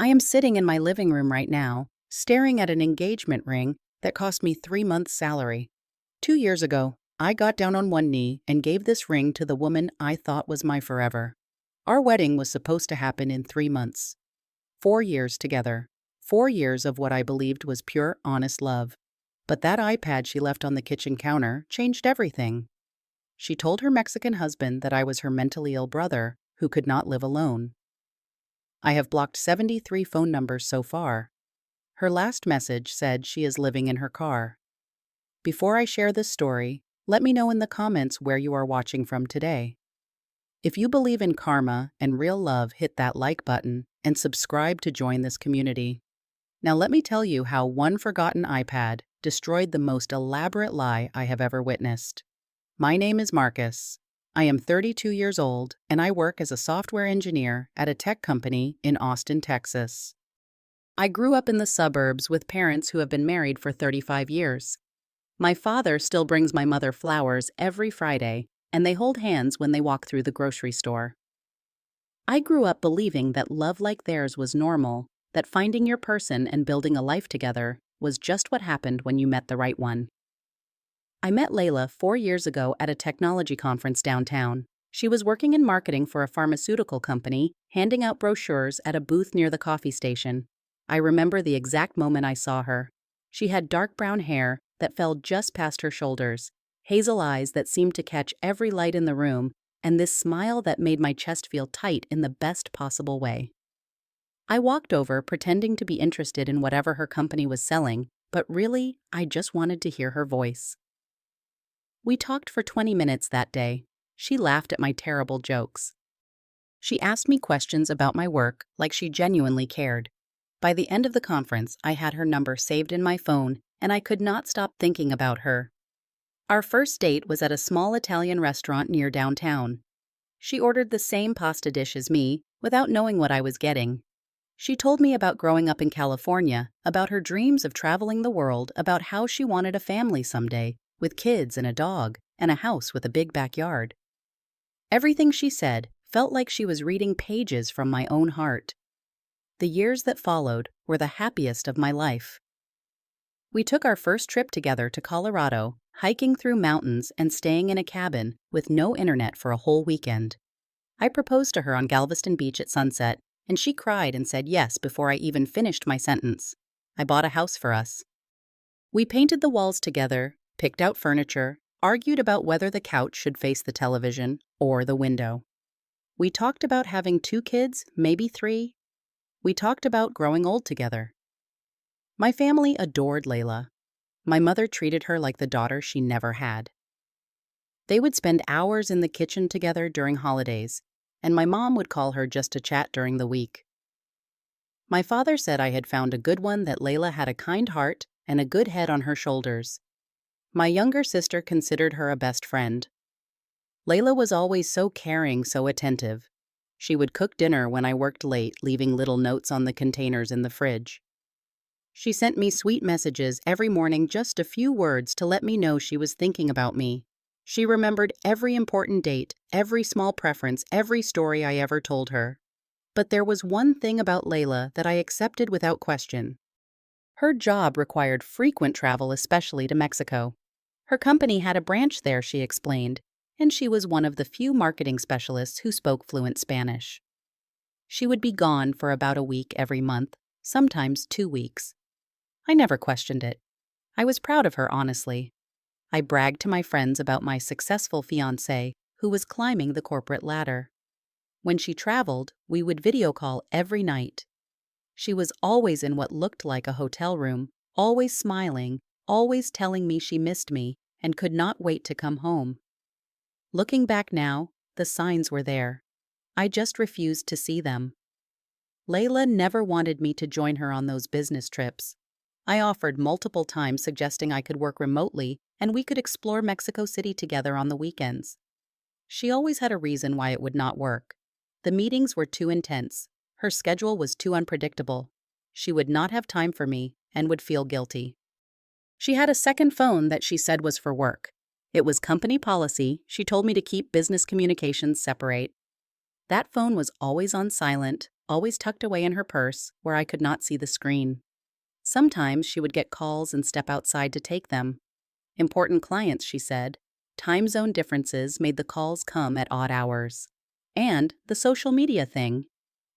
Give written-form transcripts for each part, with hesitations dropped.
I am sitting in my living room right now, staring at an engagement ring that cost me 3 months' salary. 2 years ago, I got down on one knee and gave this ring to the woman I thought was my forever. Our wedding was supposed to happen in 3 months. 4 years together. 4 years of what I believed was pure, honest love. But that iPad she left on the kitchen counter changed everything. She told her Mexican husband that I was her mentally ill brother who could not live alone. I have blocked 73 phone numbers so far. Her last message said she is living in her car. Before I share this story, let me know in the comments where you are watching from today. If you believe in karma and real love, hit that like button and subscribe to join this community. Now let me tell you how one forgotten iPad destroyed the most elaborate lie I have ever witnessed. My name is Marcus. I am 32 years old and I work as a software engineer at a tech company in Austin, Texas. I grew up in the suburbs with parents who have been married for 35 years. My father still brings my mother flowers every Friday, and they hold hands when they walk through the grocery store. I grew up believing that love like theirs was normal, that finding your person and building a life together was just what happened when you met the right one. I met Layla 4 years ago at a technology conference downtown. She was working in marketing for a pharmaceutical company, handing out brochures at a booth near the coffee station. I remember the exact moment I saw her. She had dark brown hair that fell just past her shoulders, hazel eyes that seemed to catch every light in the room, and this smile that made my chest feel tight in the best possible way. I walked over pretending to be interested in whatever her company was selling, but really, I just wanted to hear her voice. We talked for 20 minutes that day. She laughed at my terrible jokes. She asked me questions about my work like she genuinely cared. By the end of the conference, I had her number saved in my phone, and I could not stop thinking about her. Our first date was at a small Italian restaurant near downtown. She ordered the same pasta dish as me, without knowing what I was getting. She told me about growing up in California, about her dreams of traveling the world, about how she wanted a family someday, with kids and a dog, and a house with a big backyard. Everything she said felt like she was reading pages from my own heart. The years that followed were the happiest of my life. We took our first trip together to Colorado, hiking through mountains and staying in a cabin with no internet for a whole weekend. I proposed to her on Galveston Beach at sunset, and she cried and said yes before I even finished my sentence. I bought a house for us. We painted the walls together, picked out furniture, argued about whether the couch should face the television or the window. We talked about having 2 kids, maybe 3. We talked about growing old together. My family adored Layla. My mother treated her like the daughter she never had. They would spend hours in the kitchen together during holidays, and my mom would call her just to chat during the week. My father said I had found a good one, that Layla had a kind heart and a good head on her shoulders. My younger sister considered her a best friend. Layla was always so caring, so attentive. She would cook dinner when I worked late, leaving little notes on the containers in the fridge. She sent me sweet messages every morning, just a few words to let me know she was thinking about me. She remembered every important date, every small preference, every story I ever told her. But there was one thing about Layla that I accepted without question. Her job required frequent travel, especially to Mexico. Her company had a branch there, she explained, and she was one of the few marketing specialists who spoke fluent Spanish. She would be gone for about a week every month, sometimes 2 weeks. I never questioned it. I was proud of her, honestly. I bragged to my friends about my successful fiancé who was climbing the corporate ladder. When she traveled, we would video call every night. She was always in what looked like a hotel room, always smiling, always telling me she missed me and could not wait to come home. Looking back now, the signs were there. I just refused to see them. Layla never wanted me to join her on those business trips. I offered multiple times, suggesting I could work remotely and we could explore Mexico City together on the weekends. She always had a reason why it would not work. The meetings were too intense. Her schedule was too unpredictable. She would not have time for me and would feel guilty. She had a second phone that she said was for work. It was company policy. She told me to keep business communications separate. That phone was always on silent, always tucked away in her purse where I could not see the screen. Sometimes she would get calls and step outside to take them. Important clients, she said. Time zone differences made the calls come at odd hours. And the social media thing.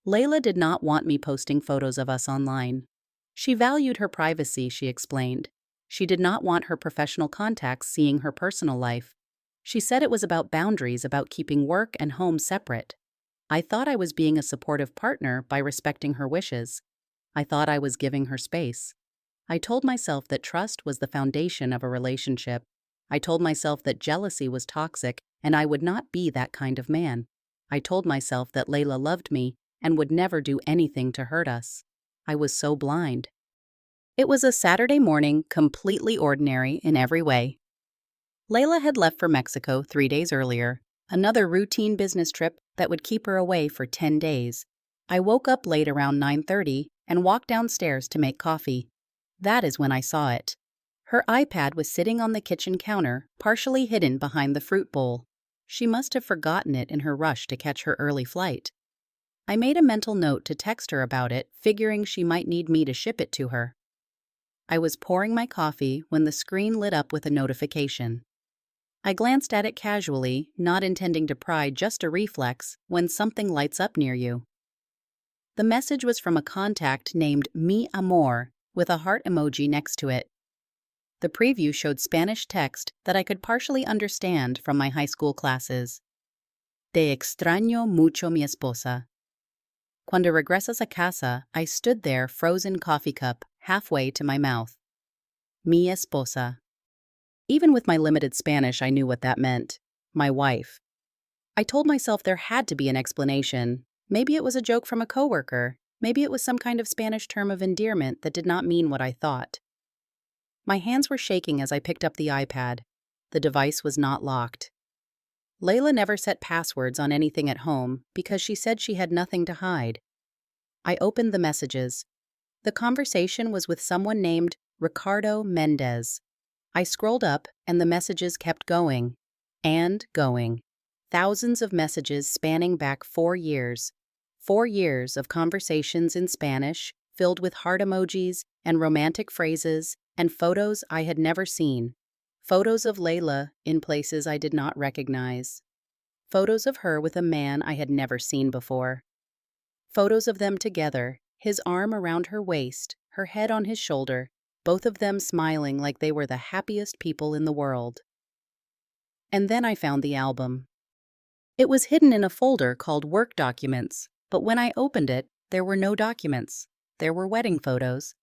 Layla did not want me posting photos of us online. She valued her privacy, she explained. She did not want her professional contacts seeing her personal life. She said it was about boundaries, about keeping work and home separate. I thought I was being a supportive partner by respecting her wishes. I thought I was giving her space. I told myself that trust was the foundation of a relationship. I told myself that jealousy was toxic and I would not be that kind of man. I told myself that Layla loved me and would never do anything to hurt us. I was so blind. It was a Saturday morning, completely ordinary in every way. Layla had left for Mexico 3 days earlier, another routine business trip that would keep her away for 10 days. I woke up late around 9:30 and walked downstairs to make coffee. That is when I saw it. Her iPad was sitting on the kitchen counter, partially hidden behind the fruit bowl. She must have forgotten it in her rush to catch her early flight. I made a mental note to text her about it, figuring she might need me to ship it to her. I was pouring my coffee when the screen lit up with a notification. I glanced at it casually, not intending to pry, just a reflex, when something lights up near you. The message was from a contact named Mi Amor, with a heart emoji next to it. The preview showed Spanish text that I could partially understand from my high school classes. Te extraño mucho mi esposa. Cuando regresas a casa, I stood there, frozen coffee cup, halfway to my mouth. Mi esposa. Even with my limited Spanish, I knew what that meant. My wife. I told myself there had to be an explanation. Maybe it was a joke from a coworker. Maybe it was some kind of Spanish term of endearment that did not mean what I thought. My hands were shaking as I picked up the iPad. The device was not locked. Layla never set passwords on anything at home because she said she had nothing to hide. I opened the messages. The conversation was with someone named Ricardo Mendez. I scrolled up and the messages kept going. And going. Thousands of messages spanning back 4 years. 4 years of conversations in Spanish, filled with heart emojis and romantic phrases and photos I had never seen. Photos of Layla in places I did not recognize. Photos of her with a man I had never seen before. Photos of them together, his arm around her waist, her head on his shoulder, both of them smiling like they were the happiest people in the world. And then I found the album. It was hidden in a folder called Work Documents, but when I opened it, there were no documents. There were wedding photos.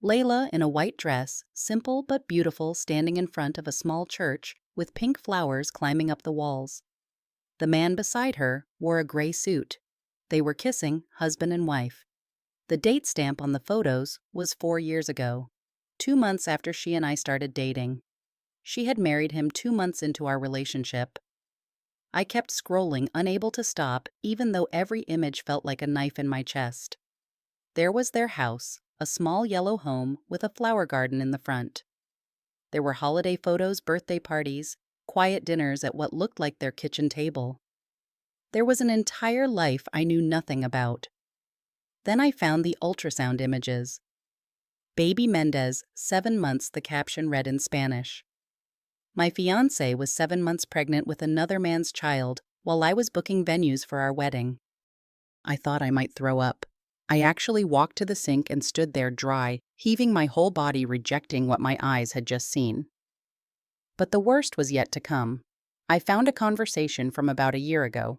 Layla in a white dress, simple but beautiful, standing in front of a small church with pink flowers climbing up the walls. The man beside her wore a gray suit. They were kissing, husband and wife. The date stamp on the photos was 4 years ago, 2 months after she and I started dating. She had married him 2 months into our relationship. I kept scrolling, unable to stop, even though every image felt like a knife in my chest. There was their house, a small yellow home with a flower garden in the front. There were holiday photos, birthday parties, quiet dinners at what looked like their kitchen table. There was an entire life I knew nothing about. Then I found the ultrasound images. Baby Mendez, 7 months, the caption read in Spanish. My fiancé was 7 months pregnant with another man's child while I was booking venues for our wedding. I thought I might throw up. I actually walked to the sink and stood there dry, heaving my whole body, rejecting what my eyes had just seen. But the worst was yet to come. I found a conversation from about a year ago.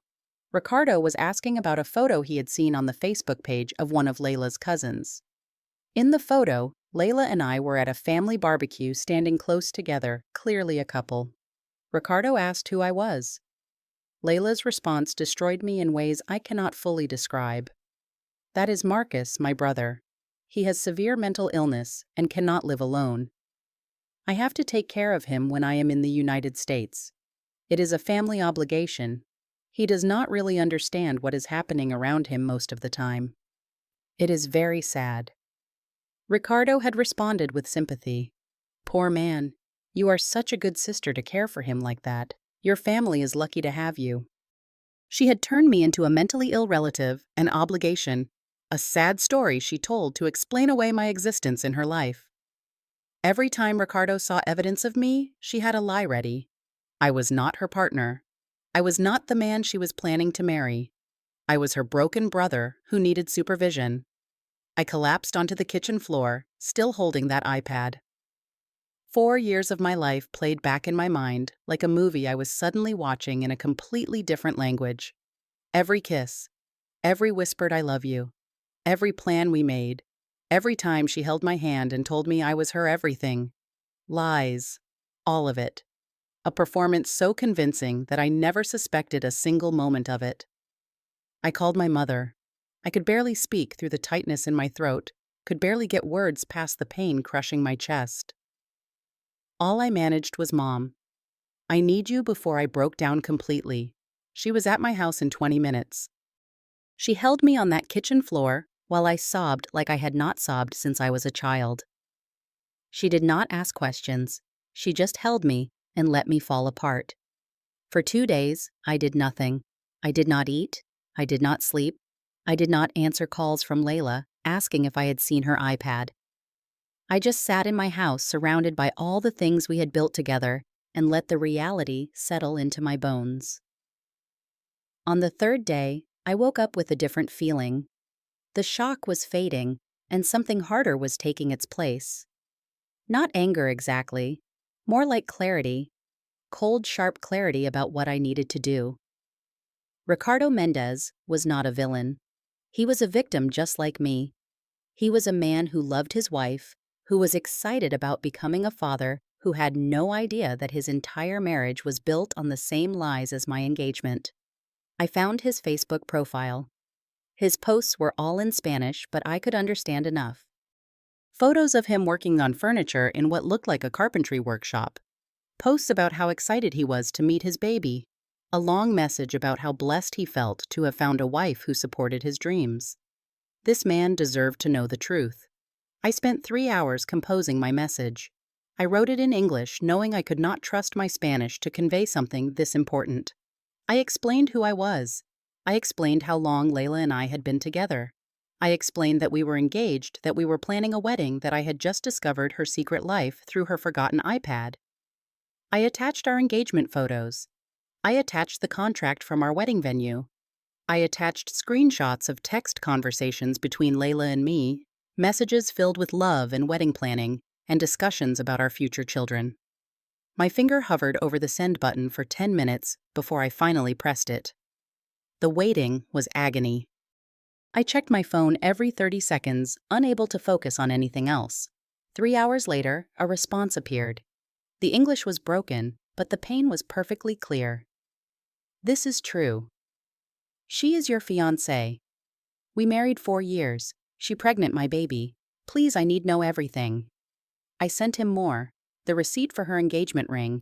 Ricardo was asking about a photo he had seen on the Facebook page of one of Layla's cousins. In the photo, Layla and I were at a family barbecue standing close together, clearly a couple. Ricardo asked who I was. Layla's response destroyed me in ways I cannot fully describe. That is Marcus, my brother. He has severe mental illness and cannot live alone. I have to take care of him when I am in the United States. It is a family obligation. He does not really understand what is happening around him most of the time. It is very sad. Ricardo had responded with sympathy. Poor man, you are such a good sister to care for him like that. Your family is lucky to have you. She had turned me into a mentally ill relative, an obligation, a sad story she told to explain away my existence in her life. Every time Ricardo saw evidence of me, she had a lie ready. I was not her partner. I was not the man she was planning to marry. I was her broken brother who needed supervision. I collapsed onto the kitchen floor, still holding that iPad. 4 years of my life played back in my mind like a movie I was suddenly watching in a completely different language. Every kiss, every whispered I love you, every plan we made, every time she held my hand and told me I was her everything. Lies. All of it. A performance so convincing that I never suspected a single moment of it. I called my mother. I could barely speak through the tightness in my throat, could barely get words past the pain crushing my chest. All I managed was Mom. I need you before I broke down completely. She was at my house in 20 minutes. She held me on that kitchen floor while I sobbed like I had not sobbed since I was a child. She did not ask questions. She just held me and let me fall apart. For 2 days, I did nothing. I did not eat. I did not sleep. I did not answer calls from Layla asking if I had seen her iPad. I just sat in my house surrounded by all the things we had built together and let the reality settle into my bones. On the third day, I woke up with a different feeling. The shock was fading, and something harder was taking its place. Not anger exactly, more like clarity, cold, sharp clarity about what I needed to do. Ricardo Mendez was not a villain. He was a victim just like me. He was a man who loved his wife, who was excited about becoming a father, who had no idea that his entire marriage was built on the same lies as my engagement. I found his Facebook profile. His posts were all in Spanish, but I could understand enough. Photos of him working on furniture in what looked like a carpentry workshop. Posts about how excited he was to meet his baby. A long message about how blessed he felt to have found a wife who supported his dreams. This man deserved to know the truth. I spent 3 hours composing my message. I wrote it in English, knowing I could not trust my Spanish to convey something this important. I explained who I was. I explained how long Layla and I had been together. I explained that we were engaged, that we were planning a wedding, that I had just discovered her secret life through her forgotten iPad. I attached our engagement photos. I attached the contract from our wedding venue. I attached screenshots of text conversations between Layla and me, messages filled with love and wedding planning, and discussions about our future children. My finger hovered over the send button for 10 minutes before I finally pressed it. The waiting was agony. I checked my phone every 30 seconds, unable to focus on anything else. 3 hours later, a response appeared. The English was broken, but the pain was perfectly clear. This is true. She is your fiancé. We married 4 years. She pregnant my baby. Please, I need know everything. I sent him more. The receipt for her engagement ring,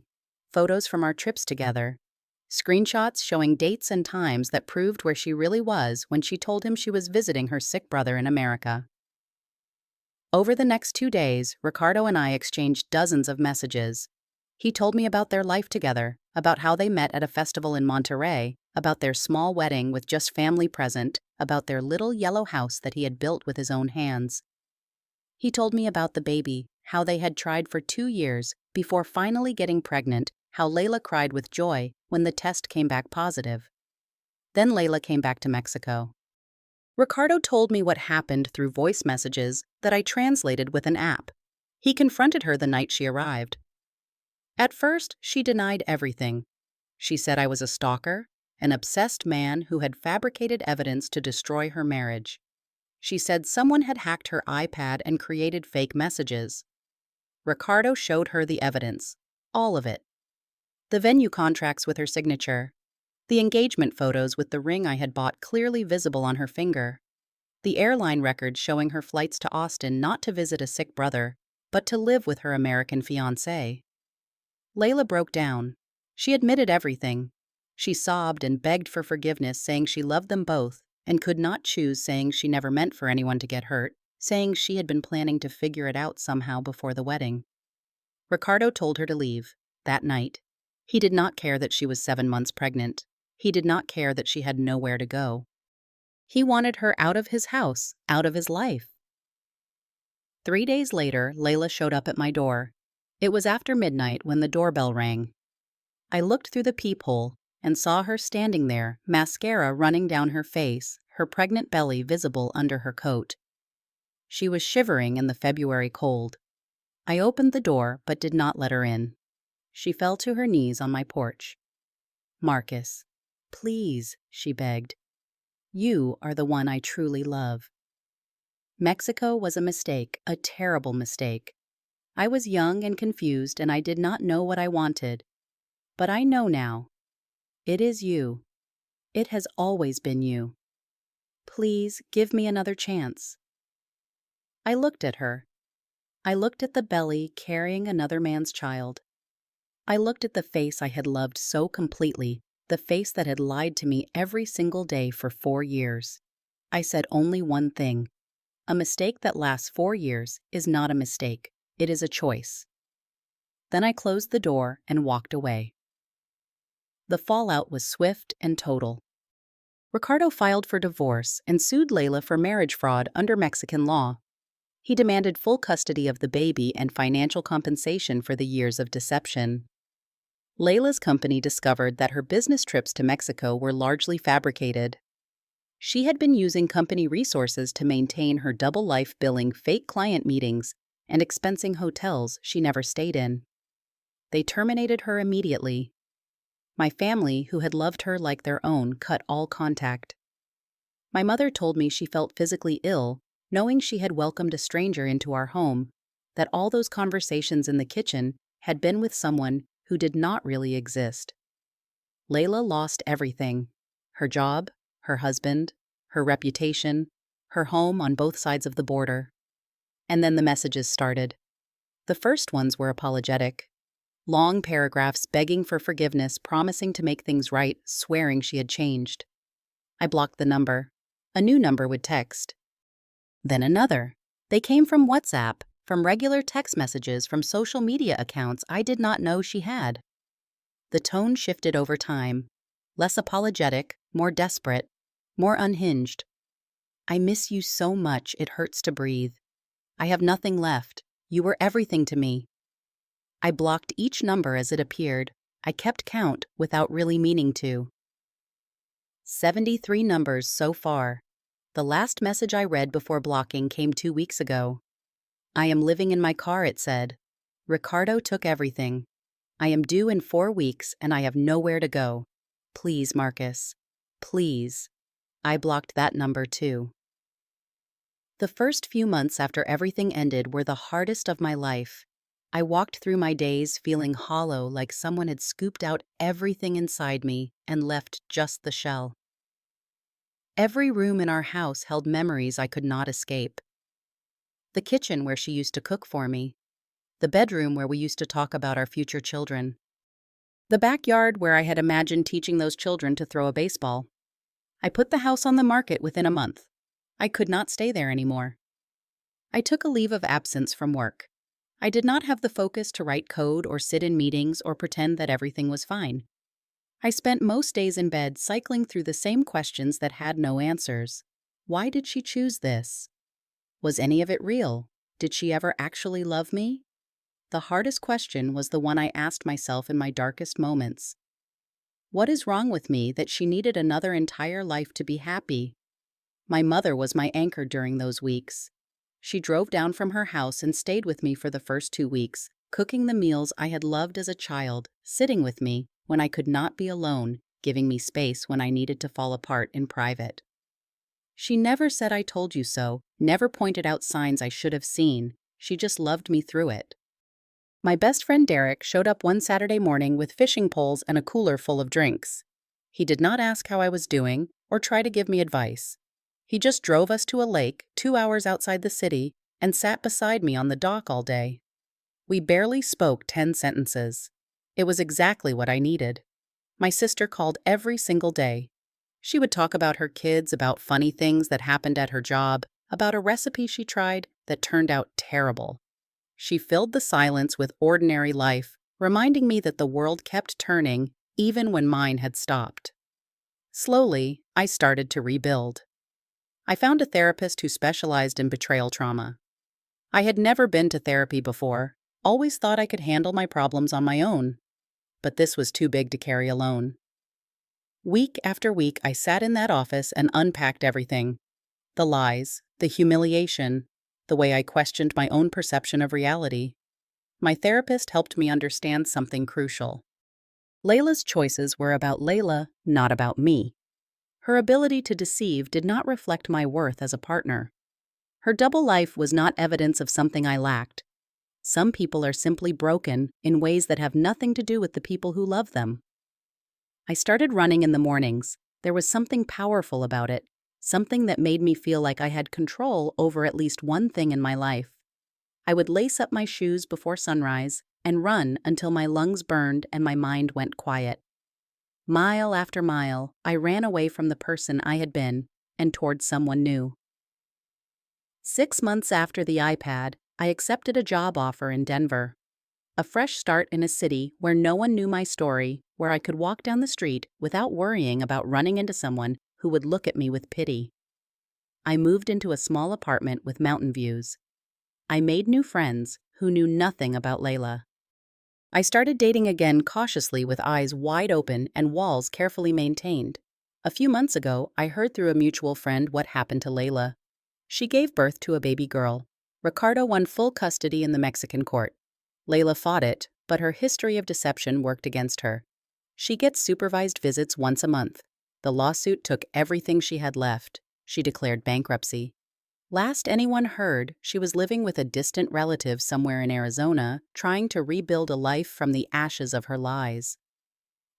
photos from our trips together, screenshots showing dates and times that proved where she really was when she told him she was visiting her sick brother in America. Over the next 2 days, Ricardo and I exchanged dozens of messages. He told me about their life together, about how they met at a festival in Monterrey, about their small wedding with just family present, about their little yellow house that he had built with his own hands. He told me about the baby, how they had tried for 2 years before finally getting pregnant, how Layla cried with joy when the test came back positive. Then Layla came back to Mexico. Ricardo told me what happened through voice messages that I translated with an app. He confronted her the night she arrived. At first, she denied everything. She said I was a stalker, an obsessed man who had fabricated evidence to destroy her marriage. She said someone had hacked her iPad and created fake messages. Ricardo showed her the evidence, all of it. The venue contracts with her signature, the engagement photos with the ring I had bought clearly visible on her finger, the airline records showing her flights to Austin not to visit a sick brother, but to live with her American fiancé. Layla broke down. She admitted everything. She sobbed and begged for forgiveness, saying she loved them both and could not choose, saying she never meant for anyone to get hurt, saying she had been planning to figure it out somehow before the wedding. Ricardo told her to leave, that night. He did not care that she was 7 months pregnant. He did not care that she had nowhere to go. He wanted her out of his house, out of his life. 3 days later, Layla showed up at my door. It was after midnight when the doorbell rang. I looked through the peephole and saw her standing there, mascara running down her face, her pregnant belly visible under her coat. She was shivering in the February cold. I opened the door but did not let her in. She fell to her knees on my porch. "Marcus, please," she begged. "You are the one I truly love." Mexico was a mistake, a terrible mistake. I was young and confused and I did not know what I wanted. But I know now. It is you. It has always been you. Please give me another chance. I looked at her. I looked at the belly carrying another man's child. I looked at the face I had loved so completely, the face that had lied to me every single day for 4 years. I said only one thing. A mistake that lasts 4 years is not a mistake. It is a choice. Then I closed the door and walked away. The fallout was swift and total. Ricardo filed for divorce and sued Layla for marriage fraud under Mexican law. He demanded full custody of the baby and financial compensation for the years of deception. Layla's company discovered that her business trips to Mexico were largely fabricated. She had been using company resources to maintain her double life, billing fake client meetings and expensing hotels she never stayed in. They terminated her immediately. My family, who had loved her like their own, cut all contact. My mother told me she felt physically ill, knowing she had welcomed a stranger into our home, that all those conversations in the kitchen had been with someone who did not really exist. Layla lost everything: her job, her husband, her reputation, her home on both sides of the border. And then the messages started. The first ones were apologetic. Long paragraphs begging for forgiveness, promising to make things right, swearing she had changed. I blocked the number. A new number would text. Then another. They came from WhatsApp, from regular text messages, from social media accounts I did not know she had. The tone shifted over time. Less apologetic, more desperate, more unhinged. "I miss you so much, it hurts to breathe. I have nothing left. You were everything to me." I blocked each number as it appeared. I kept count without really meaning to. 73 numbers so far. The last message I read before blocking came 2 weeks ago. "I am living in my car," it said. "Ricardo took everything. I am due in 4 weeks and I have nowhere to go. Please, Marcus. Please." I blocked that number too. The first few months after everything ended were the hardest of my life. I walked through my days feeling hollow, like someone had scooped out everything inside me and left just the shell. Every room in our house held memories I could not escape. The kitchen where she used to cook for me. The bedroom where we used to talk about our future children. The backyard where I had imagined teaching those children to throw a baseball. I put the house on the market within a month. I could not stay there anymore. I took a leave of absence from work. I did not have the focus to write code or sit in meetings or pretend that everything was fine. I spent most days in bed cycling through the same questions that had no answers. Why did she choose this? Was any of it real? Did she ever actually love me? The hardest question was the one I asked myself in my darkest moments. What is wrong with me that she needed another entire life to be happy? My mother was my anchor during those weeks. She drove down from her house and stayed with me for the first 2 weeks, cooking the meals I had loved as a child, sitting with me when I could not be alone, giving me space when I needed to fall apart in private. She never said "I told you so," never pointed out signs I should have seen. She just loved me through it. My best friend Derek showed up one Saturday morning with fishing poles and a cooler full of drinks. He did not ask how I was doing or try to give me advice. He just drove us to a lake 2 hours outside the city and sat beside me on the dock all day. We barely spoke 10 sentences. It was exactly what I needed. My sister called every single day. She would talk about her kids, about funny things that happened at her job, about a recipe she tried that turned out terrible. She filled the silence with ordinary life, reminding me that the world kept turning even when mine had stopped. Slowly, I started to rebuild. I found a therapist who specialized in betrayal trauma. I had never been to therapy before, always thought I could handle my problems on my own. But this was too big to carry alone. Week after week, I sat in that office and unpacked everything. The lies, the humiliation, the way I questioned my own perception of reality. My therapist helped me understand something crucial. Layla's choices were about Layla, not about me. Her ability to deceive did not reflect my worth as a partner. Her double life was not evidence of something I lacked. Some people are simply broken in ways that have nothing to do with the people who love them. I started running in the mornings. There was something powerful about it, something that made me feel like I had control over at least one thing in my life. I would lace up my shoes before sunrise and run until my lungs burned and my mind went quiet. Mile after mile, I ran away from the person I had been and toward someone new. 6 months after the iPad, I accepted a job offer in Denver. A fresh start in a city where no one knew my story, where I could walk down the street without worrying about running into someone who would look at me with pity. I moved into a small apartment with mountain views. I made new friends who knew nothing about Layla. I started dating again cautiously with eyes wide open and walls carefully maintained. A few months ago, I heard through a mutual friend what happened to Layla. She gave birth to a baby girl. Ricardo won full custody in the Mexican court. Layla fought it, but her history of deception worked against her. She gets supervised visits once a month. The lawsuit took everything she had left. She declared bankruptcy. Last anyone heard, she was living with a distant relative somewhere in Arizona, trying to rebuild a life from the ashes of her lies.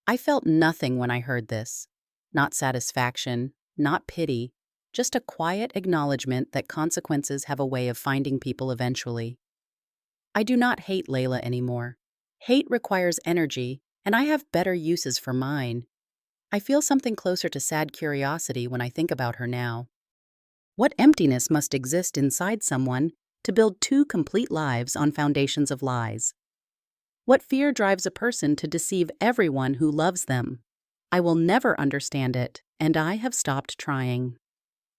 I felt nothing when I heard this. Not satisfaction, not pity, just a quiet acknowledgement that consequences have a way of finding people eventually. I do not hate Layla anymore. Hate requires energy, and I have better uses for mine. I feel something closer to sad curiosity when I think about her now. What emptiness must exist inside someone to build two complete lives on foundations of lies? What fear drives a person to deceive everyone who loves them? I will never understand it, and I have stopped trying.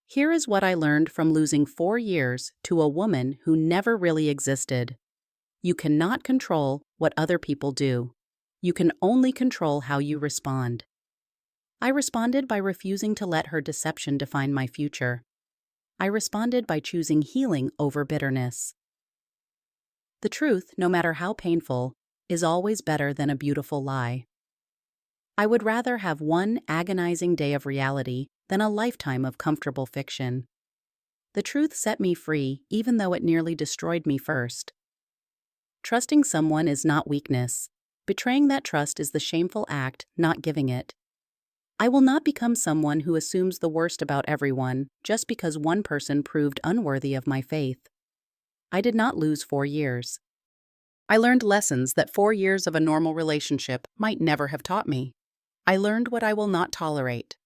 Here is what I learned from losing 4 years to a woman who never really existed. You cannot control what other people do. You can only control how you respond. I responded by refusing to let her deception define my future. I responded by choosing healing over bitterness. The truth, no matter how painful, is always better than a beautiful lie. I would rather have one agonizing day of reality than a lifetime of comfortable fiction. The truth set me free, even though it nearly destroyed me first. Trusting someone is not weakness. Betraying that trust is the shameful act, not giving it. I will not become someone who assumes the worst about everyone just because one person proved unworthy of my faith. I did not lose 4 years. I learned lessons that 4 years of a normal relationship might never have taught me. I learned what I will not tolerate.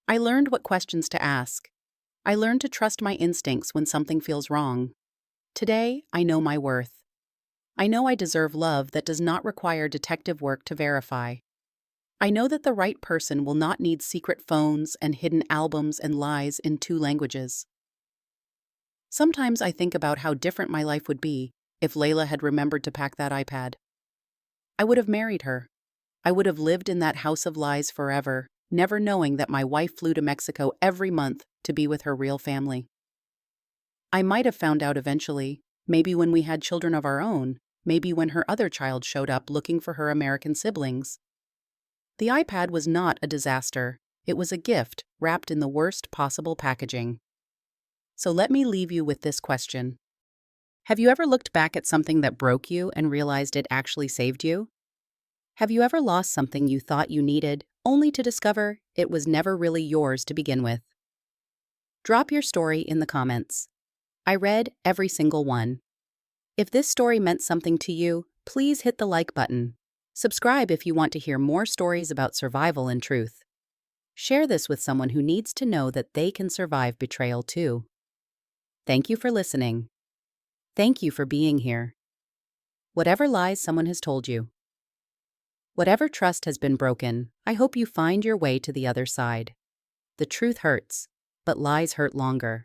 I learned what questions to ask. I learned to trust my instincts when something feels wrong. Today, I know my worth. I know I deserve love that does not require detective work to verify. I know that the right person will not need secret phones and hidden albums and lies in 2 languages. Sometimes I think about how different my life would be if Layla had remembered to pack that iPad. I would have married her. I would have lived in that house of lies forever, never knowing that my wife flew to Mexico every month to be with her real family. I might have found out eventually, maybe when we had children of our own, maybe when her other child showed up looking for her American siblings. The iPad was not a disaster. It was a gift wrapped in the worst possible packaging. So let me leave you with this question. Have you ever looked back at something that broke you and realized it actually saved you? Have you ever lost something you thought you needed, only to discover it was never really yours to begin with? Drop your story in the comments. I read every single one. If this story meant something to you, please hit the like button. Subscribe if you want to hear more stories about survival and truth. Share this with someone who needs to know that they can survive betrayal too. Thank you for listening. Thank you for being here. Whatever lies someone has told you, whatever trust has been broken, I hope you find your way to the other side. The truth hurts, but lies hurt longer.